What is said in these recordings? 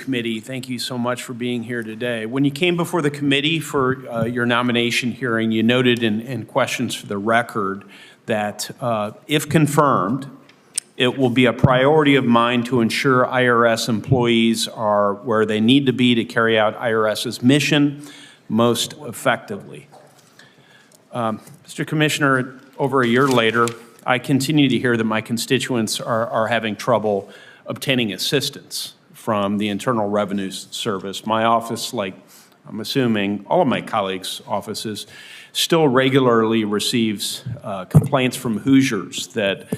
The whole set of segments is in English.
Committee, thank you so much for being here today. When you came before the committee for your nomination hearing, you noted in questions for the record that if confirmed, it will be a priority of mine to ensure IRS employees are where they need to be to carry out IRS's mission most effectively. Mr. Commissioner, over a year later, I continue to hear that my constituents are having trouble obtaining assistance from the Internal Revenue Service. My office, like I'm assuming all of my colleagues' offices, still regularly receives complaints from Hoosiers that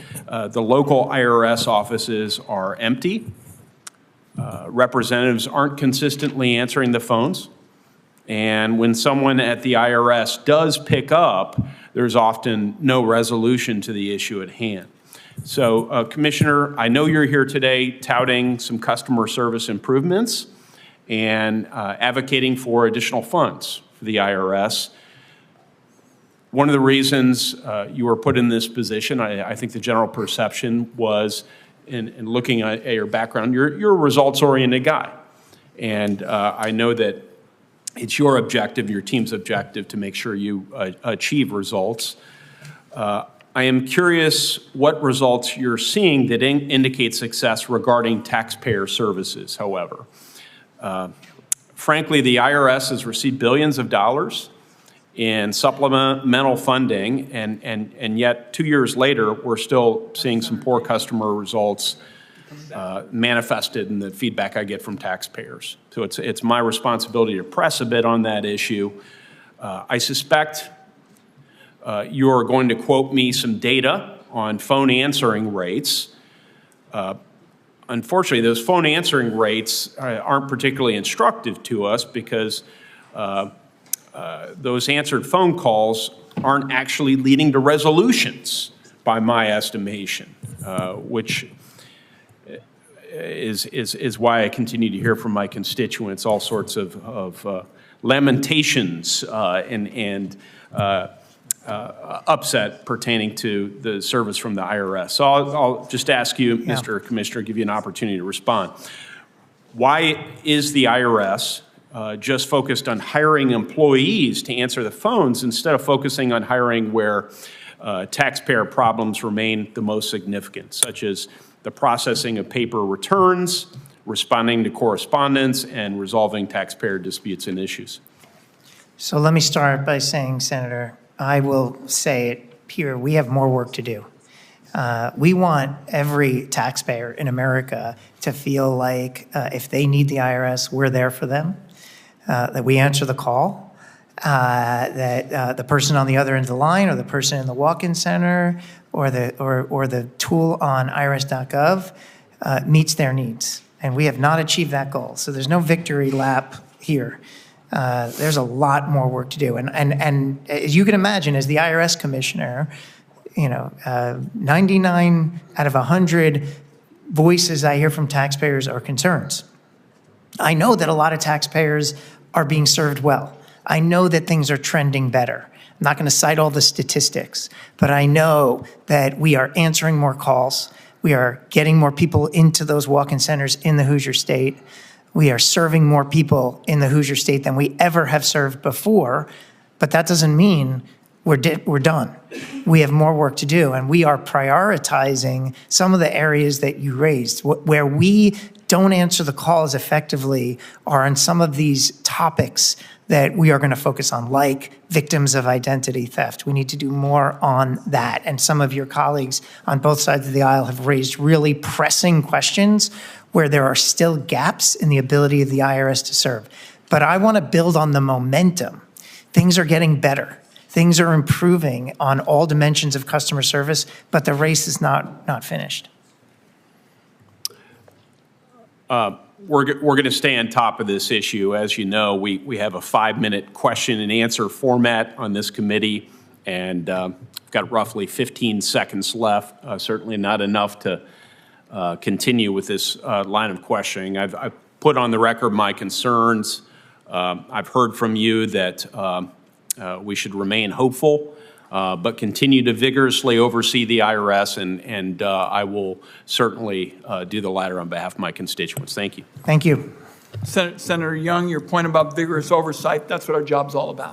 the local IRS offices are empty, representatives aren't consistently answering the phones, and when someone at the IRS does pick up, there's often no resolution to the issue at hand. So, Commissioner, I know you're here today touting some customer service improvements and advocating for additional funds for the IRS. One of the reasons you were put in this position, I think the general perception was, in looking at your background, you're a results-oriented guy. And I know that it's your objective, your team's objective, to make sure you achieve results. I am curious what results you're seeing that indicate success regarding taxpayer services, however. Frankly, the IRS has received billions of dollars in supplemental funding, and yet 2 years later, we're still seeing some poor customer results manifested in the feedback I get from taxpayers. So it's my responsibility to press a bit on that issue. I suspect you are going to quote me some data on phone answering rates. Unfortunately, those phone answering rates aren't particularly instructive to us because those answered phone calls aren't actually leading to resolutions by my estimation, which is why I continue to hear from my constituents all sorts of lamentations and upset pertaining to the service from the IRS. So I'll just ask you, Mr. Commissioner, give you an opportunity to respond. Why is the IRS just focused on hiring employees to answer the phones instead of focusing on hiring where taxpayer problems remain the most significant, such as the processing of paper returns, responding to correspondence, and resolving taxpayer disputes and issues? So let me start by saying, Senator, I will say it here, we have more work to do. We want every taxpayer in America to feel like if they need the IRS, we're there for them, that we answer the call, that the person on the other end of the line or the person in the walk-in center or the tool on irs.gov meets their needs. And we have not achieved that goal. So there's no victory lap here. There's a lot more work to do. And as you can imagine, as the IRS Commissioner, 99 out of 100 voices I hear from taxpayers are concerns. I know that a lot of taxpayers are being served well. I know that things are trending better. I'm not going to cite all the statistics, but I know that we are answering more calls. We are getting more people into those walk-in centers in the Hoosier State. We are serving more people in the Hoosier State than we ever have served before, but that doesn't mean we're done. We have more work to do, and we are prioritizing some of the areas that you raised. Where we don't answer the calls effectively are on some of these topics that we are going to focus on, like victims of identity theft. We need to do more on that, and some of your colleagues on both sides of the aisle have raised really pressing questions where there are still gaps in the ability of the IRS to serve. But I want to build on the momentum. Things are getting better. Things are improving on all dimensions of customer service, but the race is not finished. We're going to stay on top of this issue. As you know, we have a 5-minute question and answer format on this committee, and got roughly 15 seconds left. Certainly not enough to continue with this line of questioning. I've put on the record my concerns. I've heard from you that we should remain hopeful, but continue to vigorously oversee the IRS, and I will certainly do the latter on behalf of my constituents. Thank you. Thank you. Senator Young, your point about vigorous oversight, that's what our job's all about.